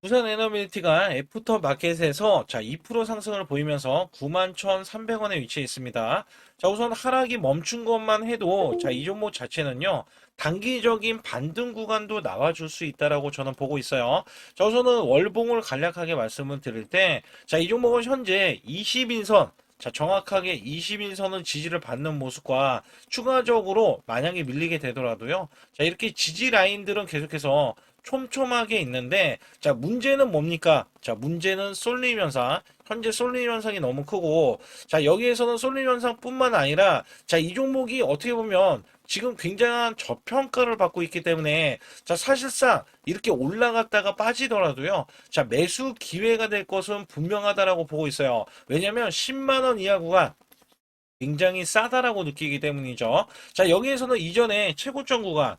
부산 에너빌리티가 애프터마켓에서 2% 상승을 보이면서 91,300원에 위치해 있습니다. 우선 하락이 멈춘 것만 해도 이 종목 자체는요. 단기적인 반등 구간도 나와줄 수 있다라고 저는 보고 있어요. 우선은 월봉을 간략하게 말씀을 드릴 때, 이 종목은 현재 20인선, 정확하게 21선은 지지를 받는 모습과 추가적으로 만약에 밀리게 되더라도요. 이렇게 지지 라인들은 계속해서 촘촘하게 있는데, 문제는 뭡니까? 문제는 쏠림 현상. 현재 쏠림 현상이 너무 크고, 여기에서는 쏠림 현상뿐만 아니라, 이 종목이 어떻게 보면 지금 굉장한 저평가를 받고 있기 때문에, 사실상 이렇게 올라갔다가 빠지더라도요, 매수 기회가 될 것은 분명하다라고 보고 있어요. 왜냐면 10만원 이하 구간, 굉장히 싸다라고 느끼기 때문이죠. 여기에서는 이전에 최고점 구간,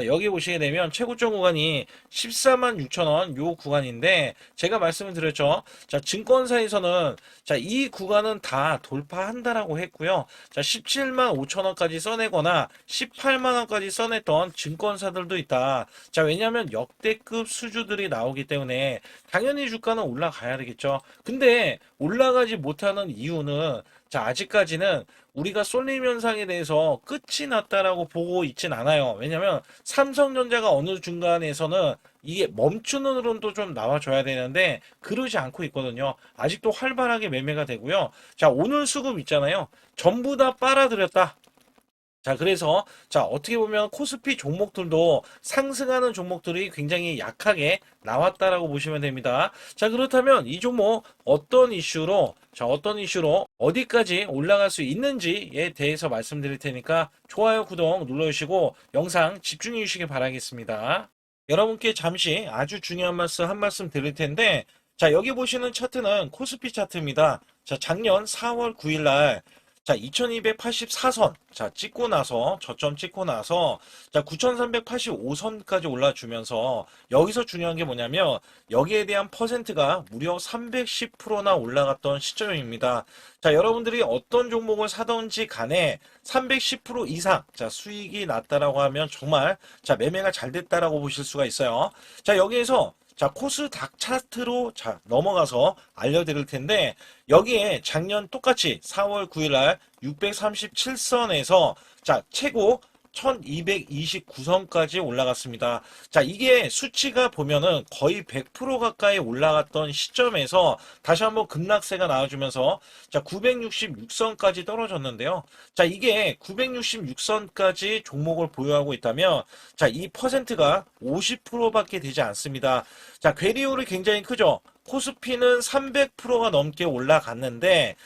여기 보시게 되면 최고점 구간이 14만 6천 원 요 구간인데 제가 말씀을 드렸죠. 증권사에서는 이 구간은 다 돌파한다라고 했고요. 17만 5천 원까지 써내거나 18만 원까지 써냈던 증권사들도 있다. 왜냐하면 역대급 수주들이 나오기 때문에 당연히 주가는 올라가야 되겠죠. 근데 올라가지 못하는 이유는 아직까지는 우리가 쏠림 현상에 대해서 끝이 났다라고 보고 있진 않아요. 왜냐면 삼성전자가 어느 중간에서는 이게 멈추는 흐름도 좀 나와줘야 되는데 그러지 않고 있거든요. 아직도 활발하게 매매가 되고요. 오늘 수급 있잖아요. 전부 다 빨아들였다. 그래서, 어떻게 보면 코스피 종목들도 상승하는 종목들이 굉장히 약하게 나왔다라고 보시면 됩니다. 그렇다면 이 종목 어떤 이슈로 어디까지 올라갈 수 있는지에 대해서 말씀드릴 테니까 좋아요, 구독 눌러주시고 영상 집중해 주시기 바라겠습니다. 여러분께 잠시 아주 중요한 한 말씀 드릴 텐데, 여기 보시는 차트는 코스피 차트입니다. 작년 4월 9일 날 2284선, 찍고 나서, 저점 찍고 나서, 9385선까지 올라주면서, 여기서 중요한 게 뭐냐면, 여기에 대한 퍼센트가 무려 310%나 올라갔던 시점입니다. 여러분들이 어떤 종목을 사던지 간에 310% 이상, 수익이 났다라고 하면 정말, 매매가 잘 됐다라고 보실 수가 있어요. 여기에서, 코스닥 차트로 넘어가서 알려드릴 텐데 여기에 작년 똑같이 4월 9일 날 637선에서 최고 1229선까지 올라갔습니다. 이게 수치가 보면은 거의 100% 가까이 올라갔던 시점에서 다시 한번 급락세가 나와주면서 966선까지 떨어졌는데요. 이게 966선까지 종목을 보유하고 있다면 이 퍼센트가 50%밖에 되지 않습니다. 괴리홀이 굉장히 크죠. 코스피는 300%가 넘게 올라갔는데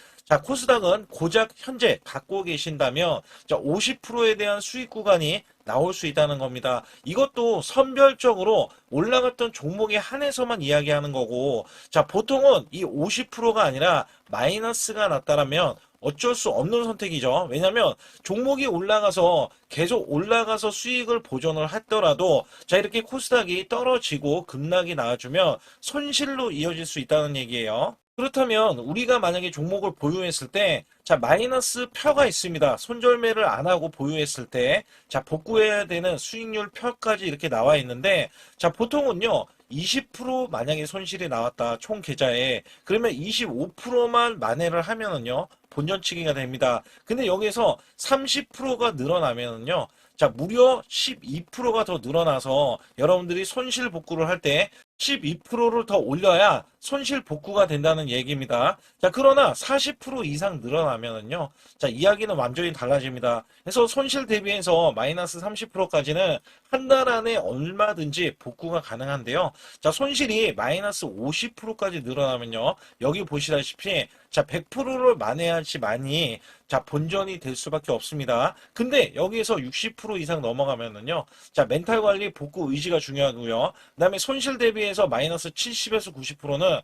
코스닥은 고작 현재 갖고 계신다면 50%에 대한 수익 구간이 나올 수 있다는 겁니다. 이것도 선별적으로 올라갔던 종목에 한해서만 이야기하는 거고, 보통은 이 50%가 아니라 마이너스가 났다라면 어쩔 수 없는 선택이죠. 왜냐하면 종목이 올라가서 계속 올라가서 수익을 보존을 하더라도 이렇게 코스닥이 떨어지고 급락이 나와주면 손실로 이어질 수 있다는 얘기예요. 그렇다면 우리가 만약에 종목을 보유했을 때 마이너스 표가 있습니다. 손절매를 안 하고 보유했을 때 복구해야 되는 수익률 표까지 이렇게 나와 있는데 보통은요 20% 만약에 손실이 나왔다 총 계좌에 그러면 25%만 만회를 하면은요 본전치기가 됩니다. 근데 여기서 30%가 늘어나면은요 무려 12%가 더 늘어나서 여러분들이 손실 복구를 할 때 12%를 더 올려야 손실 복구가 된다는 얘기입니다. 그러나 40% 이상 늘어나면은요, 이야기는 완전히 달라집니다. 그래서 손실 대비해서 마이너스 30%까지는 한 달 안에 얼마든지 복구가 가능한데요. 손실이 마이너스 50%까지 늘어나면요, 여기 보시다시피 100%를 만회하지만이 본전이 될 수밖에 없습니다. 근데 여기에서 60% 이상 넘어가면은요, 멘탈 관리 복구 의지가 중요하고요. 그다음에 손실 대비해서 마이너스 70에서 90%는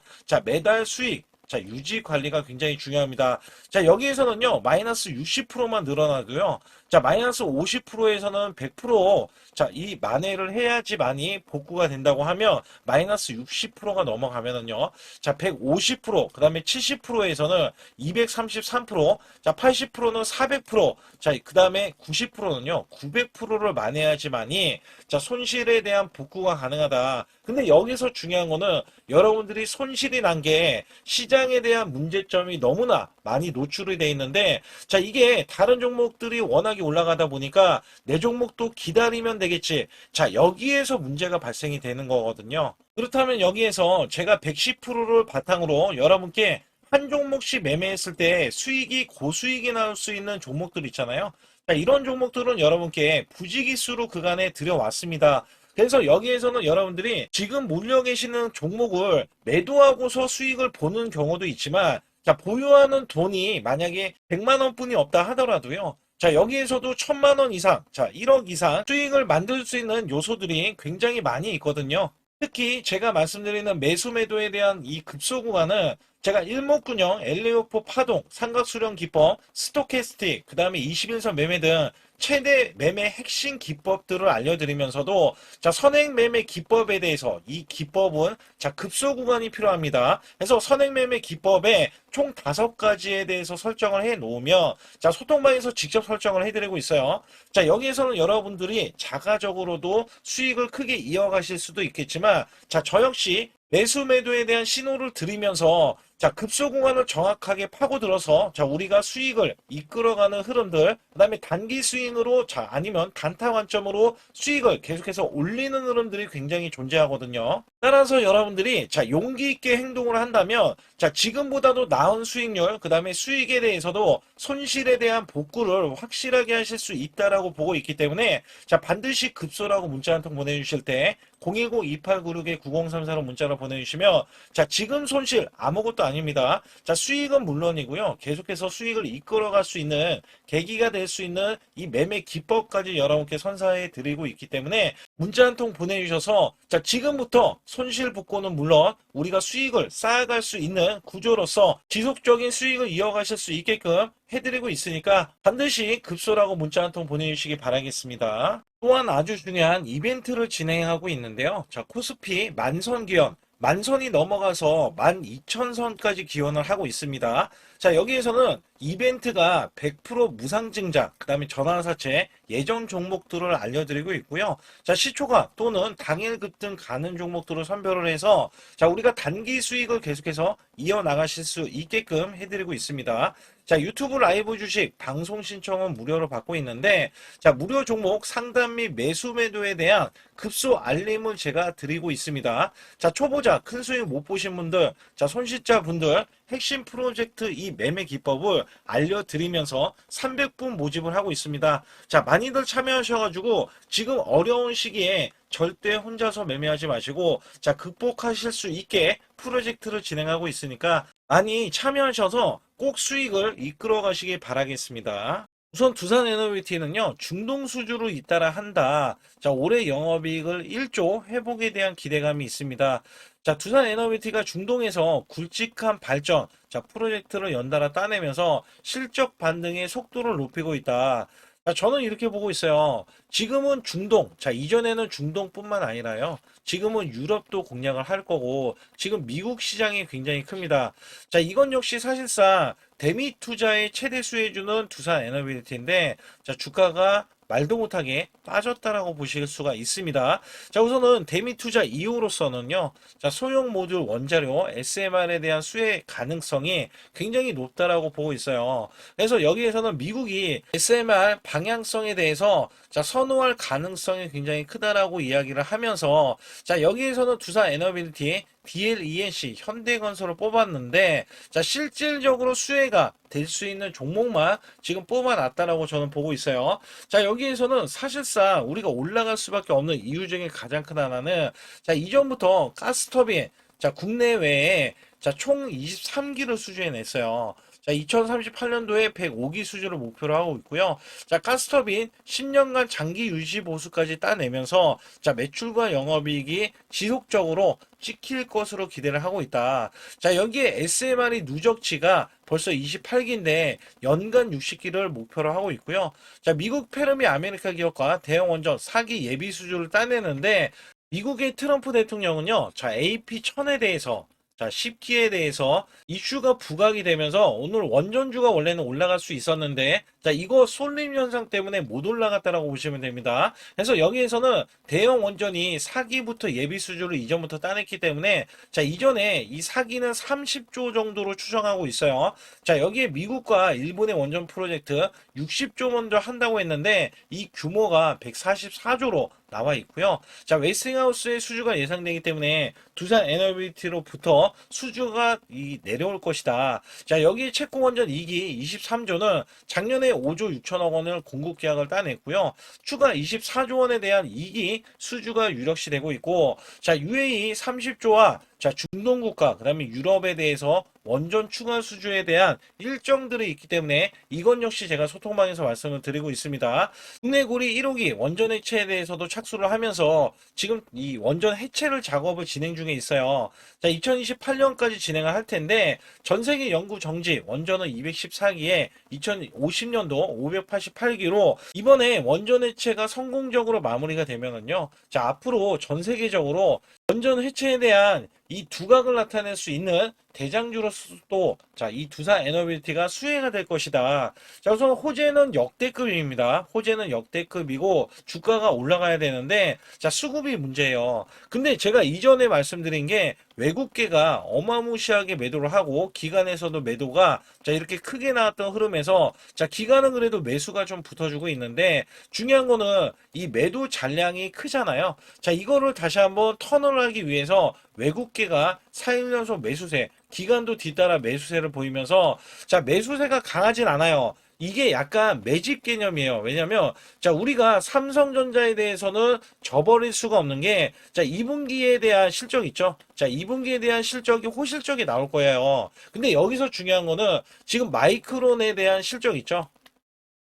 매달 수익 자, 유지 관리가 굉장히 중요합니다. 자, 여기에서는요, 마이너스 60%만 늘어나고요. 자, 마이너스 50%에서는 100%, 자, 이 만회를 해야지만이 복구가 된다고 하면, 마이너스 60%가 넘어가면은요, 자, 150%, 그 다음에 70%에서는 233%, 자, 80%는 400%, 자, 그 다음에 90%는요, 900%를 만회해야지만이, 자, 손실에 대한 복구가 가능하다. 근데 여기서 중요한 거는 여러분들이 손실이 난 게 시장에 대한 문제점이 너무나 많이 노출이 돼 있는데, 자, 이게 다른 종목들이 워낙에 올라가다 보니까 내 종목도 기다리면 되겠지. 자, 여기에서 문제가 발생이 되는 거거든요. 그렇다면 여기에서 제가 110%를 바탕으로 여러분께 한 종목씩 매매했을 때 수익이 고수익이 나올 수 있는 종목들 있잖아요. 자, 이런 종목들은 여러분께 부지기수로 그간에 들여왔습니다. 그래서 여기에서는 여러분들이 지금 몰려 계시는 종목을 매도하고서 수익을 보는 경우도 있지만, 자, 보유하는 돈이 만약에 100만 원뿐이 없다 하더라도요. 자, 여기에서도 1000만 원 이상, 자, 1억 이상 수익을 만들 수 있는 요소들이 굉장히 많이 있거든요. 특히 제가 말씀드리는 매수 매도에 대한 이 급소 구간은 제가 일목균형, 엘리오포 파동, 삼각수렴 기법, 스토캐스틱, 그 다음에 21선 매매 등 최대 매매 핵심 기법들을 알려드리면서도, 자, 선행 매매 기법에 대해서 이 기법은, 자, 급소 구간이 필요합니다. 그래서 선행 매매 기법에 총 5가지에 대해서 설정을 해 놓으면, 자, 소통방에서 직접 설정을 해드리고 있어요. 자, 여기에서는 여러분들이 자가적으로도 수익을 크게 이어가실 수도 있겠지만, 자, 저 역시 매수 매도에 대한 신호를 드리면서, 자, 급소 구간을 정확하게 파고들어서, 자, 우리가 수익을 이끌어가는 흐름들, 그 다음에 단기 스윙으로, 자, 아니면 단타 관점으로 수익을 계속해서 올리는 흐름들이 굉장히 존재하거든요. 따라서 여러분들이, 자, 용기 있게 행동을 한다면, 자, 지금보다도 나은 수익률, 그 다음에 수익에 대해서도 손실에 대한 복구를 확실하게 하실 수 있다라고 보고 있기 때문에, 자, 반드시 급소라고 문자 한 통 보내주실 때 010-2896-9034로 문자로 보내주시면, 자, 지금 손실 아무것도 아닙니다. 자, 수익은 물론이고요. 계속해서 수익을 이끌어갈 수 있는 계기가 될 수 있는 이 매매 기법까지 여러분께 선사해 드리고 있기 때문에 문자 한 통 보내주셔서, 자, 지금부터 손실 복구는 물론 우리가 수익을 쌓아갈 수 있는 구조로서 지속적인 수익을 이어가실 수 있게끔 해드리고 있으니까 반드시 급소라고 문자 한 통 보내주시기 바라겠습니다. 또한 아주 중요한 이벤트를 진행하고 있는데요. 자, 코스피 만선 기원, 만선이 넘어가서 12,000선까지 기원을 하고 있습니다. 자, 여기에서는 이벤트가 100% 무상증자, 그 다음에 전환사채, 예정 종목들을 알려드리고 있고요. 자, 시초가 또는 당일 급등 가는 종목들을 선별을 해서, 자, 우리가 단기 수익을 계속해서 이어나가실 수 있게끔 해드리고 있습니다. 자, 유튜브 라이브 주식 방송 신청은 무료로 받고 있는데, 자, 무료 종목 상담 및 매수 매도에 대한 급소 알림을 제가 드리고 있습니다. 자, 초보자 큰 수익 못 보신 분들, 자, 손실자 분들 핵심 프로젝트 이 매매 기법을 알려드리면서 300분 모집을 하고 있습니다. 자, 많이들 참여하셔가지고 지금 어려운 시기에 절대 혼자서 매매하지 마시고, 자, 극복하실 수 있게 프로젝트를 진행하고 있으니까 많이 참여하셔서 꼭 수익을 이끌어 가시길 바라겠습니다. 우선 두산에너비티는요, 중동수주로 잇따라 한다. 자, 올해 영업이익을 1조 회복에 대한 기대감이 있습니다. 자, 두산에너비티가 중동에서 굵직한 발전, 자, 프로젝트를 연달아 따내면서 실적 반등의 속도를 높이고 있다. 자, 저는 이렇게 보고 있어요. 지금은 중동, 자, 이전에는 중동뿐만 아니라요. 지금은 유럽도 공략을 할 거고, 지금 미국 시장이 굉장히 큽니다. 자, 이건 역시 사실상 대미 투자의 최대 수혜주는 두산 에너비티인데, 자, 주가가 말도 못하게 빠졌다라고 보실 수가 있습니다. 자, 우선은 대미 투자 이유로서는요, 자, 소형 모듈 원자료 SMR에 대한 수혜 가능성이 굉장히 높다라고 보고 있어요. 그래서 여기에서는 미국이 SMR 방향성에 대해서, 자, 선호할 가능성이 굉장히 크다라고 이야기를 하면서, 자, 여기에서는 두산 에너빌리티 DLENC 현대건설을 뽑았는데, 자, 실질적으로 수혜가 될 수 있는 종목만 지금 뽑아놨다라고 저는 보고 있어요. 자, 여기에서는 사실상 우리가 올라갈 수밖에 없는 이유 중에 가장 큰 하나는, 자, 이전부터 가스터빈, 자, 국내외에, 자, 총 23기를 수주해냈어요. 자, 2038년도에 105기 수주를 목표로 하고 있고요. 자, 가스터빈 10년간 장기 유지 보수까지 따내면서 자, 매출과 영업이익이 지속적으로 찍힐 것으로 기대를 하고 있다. 자, 여기에 SMR이 누적치가 벌써 28기인데 연간 60기를 목표로 하고 있고요. 자, 미국 페르미 아메리카 기업과 대형 원전 4기 예비 수주를 따내는데 미국의 트럼프 대통령은요, 자, AP1000에 대해서 자, 10기에 대해서 이슈가 부각이 되면서 오늘 원전주가 원래는 올라갈 수 있었는데 자, 이거 쏠림 현상 때문에 못 올라갔다라고 보시면 됩니다. 그래서 여기에서는 대형 원전이 4기부터 예비 수주를 이전부터 따냈기 때문에 자, 이전에 이 4기는 30조 정도로 추정하고 있어요. 자, 여기에 미국과 일본의 원전 프로젝트 60조 먼저 한다고 했는데 이 규모가 144조로 나와 있고요. 자, 웨스팅하우스의 수주가 예상되기 때문에 두산 에너비티로부터 수주가 내려올 것이다. 자, 여기 체코원전 2기 23조는 작년에 5조 6천억 원을 공급 계약을 따냈고요. 추가 24조 원에 대한 2기 수주가 유력시 되고 있고, 자, UAE 30조와 자, 중동 국가, 그 다음에 유럽에 대해서 원전 추가 수주에 대한 일정들이 있기 때문에 이건 역시 제가 소통방에서 말씀을 드리고 있습니다. 국내 고리 1호기 원전 해체에 대해서도 착수를 하면서 지금 이 원전 해체를 작업을 진행 중에 있어요. 자, 2028년까지 진행을 할 텐데 전 세계 연구 정지 원전은 214기에 2050년도 588기로 이번에 원전 해체가 성공적으로 마무리가 되면은요. 자, 앞으로 전 세계적으로 원전 해체에 대한 이 두각을 나타낼 수 있는 대장주로서도 자, 이 두산 에너빌티가 수혜가 될 것이다. 자, 우선 호재는 역대급입니다. 호재는 역대급이고 주가가 올라가야 되는데 자, 수급이 문제예요. 근데 제가 이전에 말씀드린 게 외국계가 어마무시하게 매도를 하고 기관에서도 매도가 자, 이렇게 크게 나왔던 흐름에서 자, 기관은 그래도 매수가 좀 붙어주고 있는데 중요한 거는 이 매도 잔량이 크잖아요. 자, 이거를 다시 한번 턴을 하기 위해서 외국계가 4일 연속 매수세, 기관도 뒤따라 매수세를 보이면서 자, 매수세가 강하진 않아요. 이게 약간 매집 개념이에요. 왜냐면 자, 우리가 삼성전자에 대해서는 져버릴 수가 없는 게 자, 2분기에 대한 실적 있죠. 자, 2분기에 대한 실적이 호실적이 나올 거예요. 근데 여기서 중요한 거는 지금 마이크론에 대한 실적 있죠.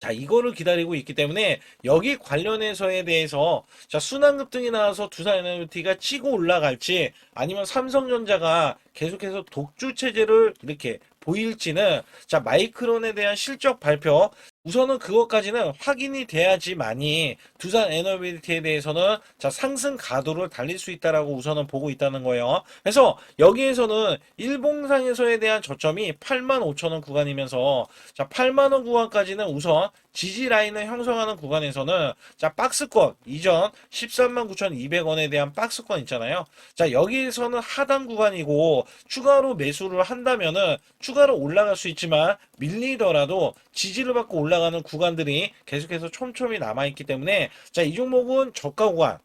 자, 이거를 기다리고 있기 때문에 여기 관련해서에 대해서 자, 순환급등이 나와서 두산에너지가 치고 올라갈지 아니면 삼성전자가 계속해서 독주 체제를 이렇게 보일지는 자, 마이크론에 대한 실적 발표 우선은 그것까지는 확인이 돼야지만이 두산 에너빌리티에 대해서는 자, 상승 가도를 달릴 수 있다라고 우선은 보고 있다는 거예요. 그래서 여기에서는 일봉상에서에 대한 저점이 85,000원 구간이면서 자, 8만원 구간까지는 우선 지지 라인을 형성하는 구간에서는 자, 박스권 이전 139,200원에 대한 박스권 있잖아요. 자, 여기에서는 하단 구간이고 추가로 매수를 한다면은 추가로 올라갈 수 있지만 밀리더라도 지지를 받고 올라가는 구간들이 계속해서 촘촘히 남아있기 때문에 자, 이 종목은 저가 구간,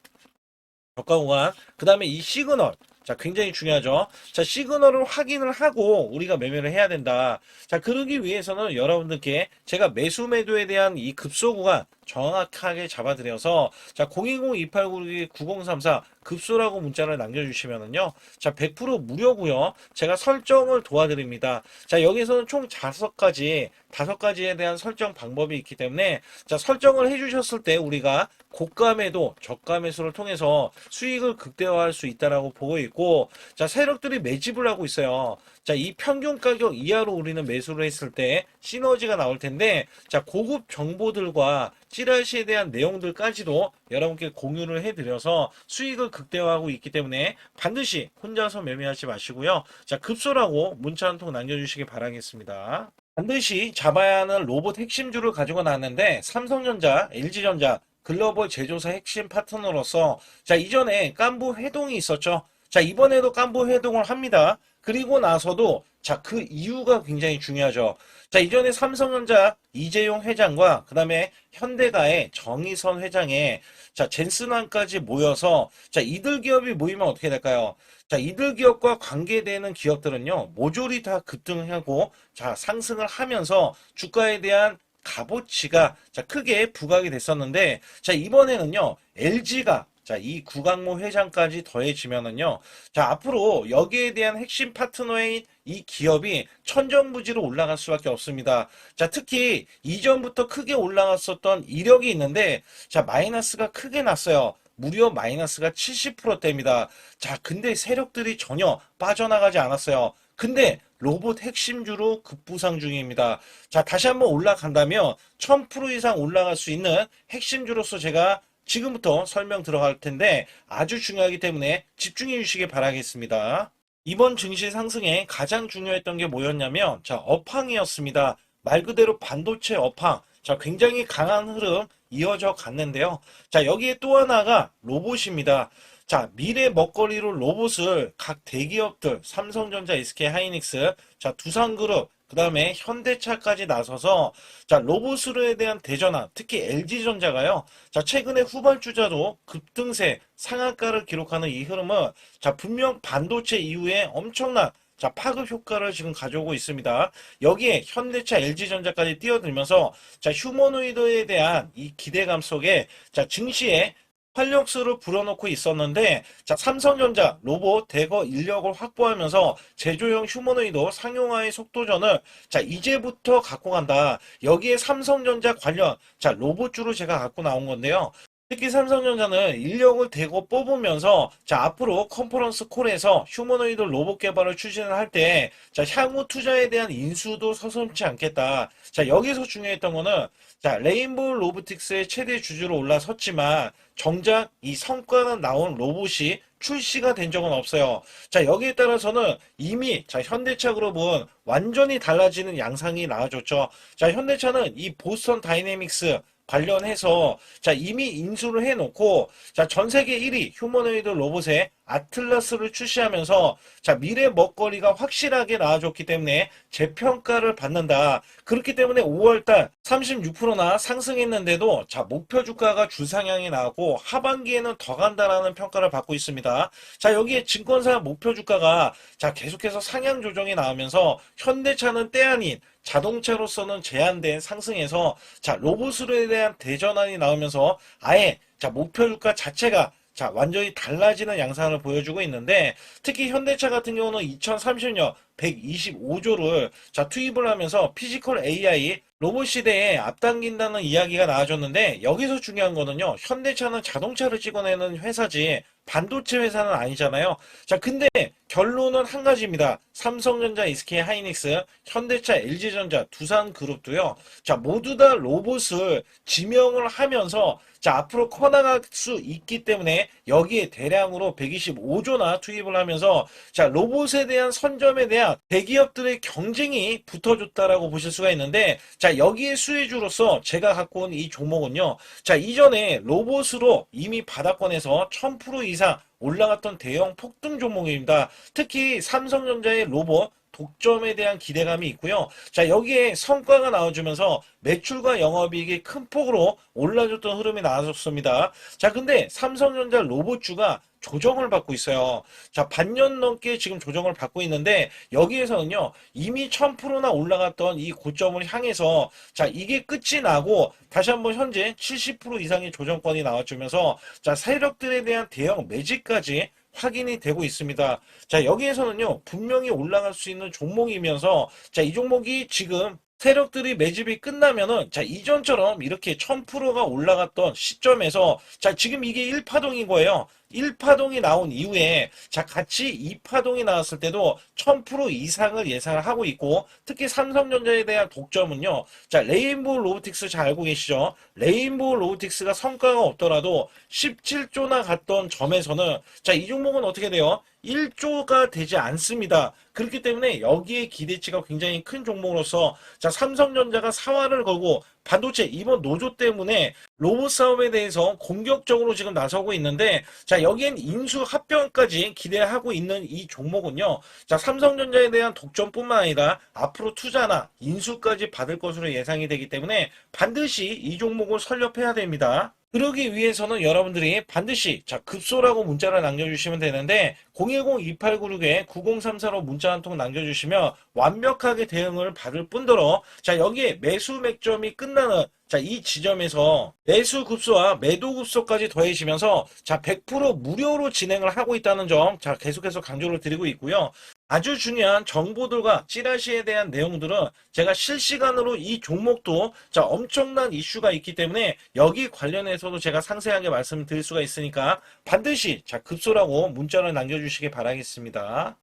그 다음에 이 시그널 자, 굉장히 중요하죠. 자, 시그널을 확인을 하고 우리가 매매를 해야 된다. 자, 그러기 위해서는 여러분들께 제가 매수 매도에 대한 이 급소 구간 정확하게 잡아드려서 자, 010-2892-9034 급소라고 문자를 남겨주시면은요. 자, 100% 무료고요. 제가 설정을 도와드립니다. 자, 여기서는 총 5가지에 대한 설정 방법이 있기 때문에 자, 설정을 해주셨을 때 우리가 고가 매도, 저가 매수를 통해서 수익을 극대화할 수 있다라고 보고 있고 자, 세력들이 매집을 하고 있어요. 자, 이 평균 가격 이하로 우리는 매수를 했을 때 시너지가 나올 텐데 자, 고급 정보들과 찌라시에 대한 내용들까지도 여러분께 공유를 해드려서 수익을 극대화하고 있기 때문에 반드시 혼자서 매매하지 마시고요. 자, 급소라고 문자 한 통 남겨주시기 바라겠습니다. 반드시 잡아야 하는 로봇 핵심주를 가지고 나왔는데 삼성전자, LG전자, 글로벌 제조사 핵심 파트너로서 자, 이전에 깐부 회동이 있었죠. 자, 이번에도 깐부 회동을 합니다. 그리고 나서도 자, 그 이유가 굉장히 중요하죠. 자, 이전에 삼성전자 이재용 회장과 그 다음에 현대가의 정의선 회장에 자, 젠슨왕까지 모여서 자, 이들 기업이 모이면 어떻게 될까요? 자, 이들 기업과 관계되는 기업들은요, 모조리 다 급등하고 자, 상승을 하면서 주가에 대한 값어치가 자, 크게 부각이 됐었는데 자, 이번에는요, LG가 자, 이 구강모 회장까지 더해지면은요. 자, 앞으로 여기에 대한 핵심 파트너인 이 기업이 천정부지로 올라갈 수밖에 없습니다. 자, 특히 이전부터 크게 올라갔었던 이력이 있는데, 자, 마이너스가 크게 났어요. 무려 마이너스가 70%대입니다. 자, 근데 세력들이 전혀 빠져나가지 않았어요. 근데 로봇 핵심주로 급부상 중입니다. 자, 다시 한번 올라간다면 1000% 이상 올라갈 수 있는 핵심주로서 제가 지금부터 설명 들어갈 텐데 아주 중요하기 때문에 집중해 주시기 바라겠습니다. 이번 증시 상승에 가장 중요했던 게 뭐였냐면, 자, 업황이었습니다. 말 그대로 반도체 업황. 자, 굉장히 강한 흐름 이어져 갔는데요. 자, 여기에 또 하나가 로봇입니다. 자, 미래 먹거리로 로봇을 각 대기업들, 삼성전자, SK 하이닉스, 자, 두산그룹, 그 다음에 현대차까지 나서서, 자, 로봇으로에 대한 대전환, 특히 LG전자가요, 자, 최근에 후발주자도 급등세, 상한가를 기록하는 이 흐름은, 자, 분명 반도체 이후에 엄청난, 자, 파급 효과를 지금 가져오고 있습니다. 여기에 현대차, LG전자까지 뛰어들면서, 자, 휴머노이드에 대한 이 기대감 속에, 자, 증시에 활력소를 불어넣고 있었는데, 자, 삼성전자 로봇 대거 인력을 확보하면서 제조용 휴머노이드 상용화의 속도전을, 자, 이제부터 갖고 간다. 여기에 삼성전자 관련, 자, 로봇주로 제가 갖고 나온 건데요. 특히 삼성전자는 인력을 대거 뽑으면서, 자, 앞으로 컨퍼런스 콜에서 휴머노이드 로봇 개발을 추진을 할 때, 자, 향후 투자에 대한 인수도 서슴지 않겠다. 자, 여기서 중요했던 거는, 자, 레인보우 로보틱스의 최대 주주로 올라섰지만 정작 이 성과는 나온 로봇이 출시가 된 적은 없어요. 자, 여기에 따라서는 이미, 자, 현대차 그룹은 완전히 달라지는 양상이 나와줬죠. 자, 현대차는 이 보스턴 다이내믹스 관련해서, 자, 이미 인수를 해놓고, 자, 전 세계 1위 휴머노이드 로봇의 아틀라스를 출시하면서, 자, 미래 먹거리가 확실하게 나와줬기 때문에 재평가를 받는다. 그렇기 때문에 5월달 36%나 상승했는데도, 자, 목표 주가가 주상향이 나왔고 하반기에는 더 간다라는 평가를 받고 있습니다. 자, 여기에 증권사 목표 주가가, 자, 계속해서 상향 조정이 나오면서 현대차는 때 아닌 자동차로서는 제한된 상승에서, 자, 로봇으로에 대한 대전환이 나오면서 아예, 자, 목표 주가 자체가, 자, 완전히 달라지는 양상을 보여주고 있는데, 특히 현대차 같은 경우는 2030년 125조를, 자, 투입을 하면서 피지컬 AI 로봇 시대에 앞당긴다는 이야기가 나와줬는데, 여기서 중요한 거는요, 현대차는 자동차를 찍어내는 회사지 반도체 회사는 아니잖아요. 자, 근데 결론은 한 가지입니다. 삼성전자, SK하이닉스, 현대차, LG전자, 두산그룹도요. 자, 모두 다 로봇을 지명을 하면서, 자, 앞으로 커나갈 수 있기 때문에 여기에 대량으로 125조나 투입을 하면서, 자, 로봇에 대한 선점에 대한 대기업들의 경쟁이 붙어줬다라고 보실 수가 있는데, 자, 여기에 수혜주로서 제가 갖고 온 이 종목은요. 자, 이전에 로봇으로 이미 바닥권에서 1000% 이상 올라갔던 대형 폭등 종목입니다. 특히 삼성전자의 로봇 독점에 대한 기대감이 있고요. 자, 여기에 성과가 나와주면서 매출과 영업이익이 큰 폭으로 올라줬던 흐름이 나왔습니다. 자, 근데 삼성전자 로봇주가 조정을 받고 있어요. 자, 반년 넘게 지금 조정을 받고 있는데, 여기에서는요, 이미 1000%나 올라갔던 이 고점을 향해서, 자, 이게 끝이 나고, 다시 한번 현재 70% 이상의 조정권이 나와주면서, 자, 세력들에 대한 대형 매집까지 확인이 되고 있습니다. 자, 여기에서는요, 분명히 올라갈 수 있는 종목이면서, 자, 이 종목이 지금 세력들이 매집이 끝나면은, 자, 이전처럼 이렇게 1000%가 올라갔던 시점에서, 자, 지금 이게 1파동인 거예요. 1파동이 나온 이후에, 자, 같이 2파동이 나왔을 때도 1000% 이상을 예상을 하고 있고, 특히 삼성전자에 대한 독점은요, 자, 레인보우 로보틱스 잘 알고 계시죠? 레인보우 로보틱스가 성과가 없더라도 17조나 갔던 점에서는, 자, 이 종목은 어떻게 돼요? 1조가 되지 않습니다. 그렇기 때문에 여기에 기대치가 굉장히 큰 종목으로서, 자, 삼성전자가 사활을 걸고 반도체 이번 노조 때문에 로봇 사업에 대해서 공격적으로 지금 나서고 있는데, 자, 여기엔 인수 합병까지 기대하고 있는 이 종목은요, 자, 삼성전자에 대한 독점뿐만 아니라 앞으로 투자나 인수까지 받을 것으로 예상이 되기 때문에 반드시 이 종목을 설립해야 됩니다. 그러기 위해서는 여러분들이 반드시, 자, 급소라고 문자를 남겨주시면 되는데, 010-2896-9034로 문자 한 통 남겨주시면 완벽하게 대응을 받을 뿐더러, 자, 여기에 매수 맥점이 끝나는, 자, 이 지점에서 매수 급소와 매도 급소까지 더해지면서 자, 100% 무료로 진행을 하고 있다는 점, 자, 계속해서 강조를 드리고 있고요. 아주 중요한 정보들과 찌라시에 대한 내용들은 제가 실시간으로 이 종목도 자, 엄청난 이슈가 있기 때문에 여기 관련해서도 제가 상세하게 말씀드릴 수가 있으니까 반드시 자, 급소라고 문자를 남겨주시기 바라겠습니다.